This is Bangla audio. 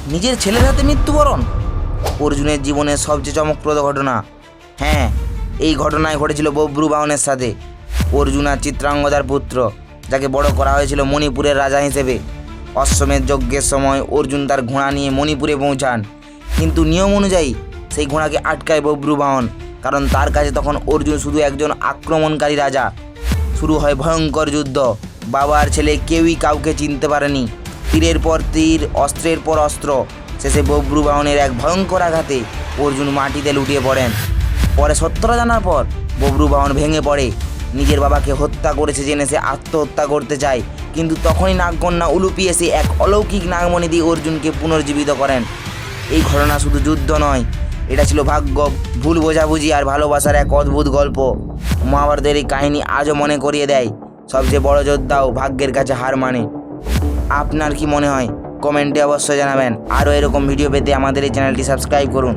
নিজের ছেলের হাতে মৃত্যুবরণ অর্জুনের জীবনের সবচেয়ে চমকপ্রদ ঘটনা। হ্যাঁ, এই ঘটনায় ঘটেছিল বভ্রুবাহনের সাথে। অর্জুন আর চিত্রাঙ্গদার পুত্র, যাকে বড় করা হয়েছিল মণিপুরের রাজা হিসেবে। অশ্বমেধ যজ্ঞের সময় অর্জুন তার ঘোড়া নিয়ে মণিপুরে পৌঁছান, কিন্তু নিয়ম অনুযায়ী সেই ঘোড়াকে আটকায় বভ্রুবাহন, কারণ তার কাছে তখন অর্জুন শুধু একজন আক্রমণকারী রাজা। শুরু হয় ভয়ঙ্কর যুদ্ধ। বাবা আর ছেলে কেউই কাউকে চিনতে পারেনি। তীরের পর তীর, অস্ত্রের পর অস্ত্র। শেষে বভ্রুবাহনের এক ভয়ঙ্কর আঘাতে অর্জুন মাটিতে লুটিয়ে পড়েন। পরে সত্যটা জানার পর বভ্রুবাহন ভেঙে পড়ে। নিজের বাবাকে হত্যা করেছে জেনে সে আত্মহত্যা করতে চায়, কিন্তু তখনই নাগকন্যা উলুপি এসে এক অলৌকিক নাগমণি দিয়ে অর্জুনকে পুনর্জীবিত করেন। এই ঘটনা শুধু যুদ্ধ নয়, এটা ছিল ভাগ্য, ভুল বোঝাবুঝি আর ভালোবাসার এক অদ্ভুত গল্প। মহাভারতের এই কাহিনী আজও মনে করিয়ে দেয়, সবচেয়ে বড় যোদ্ধাও ভাগ্যের কাছে হার মানে। আপনার কি মনে হয়? কমেন্টে অবশ্যই জানাবেন। আরও এরকম ভিডিও পেতে আমাদের এই চ্যানেলটি সাবস্ক্রাইব করুন।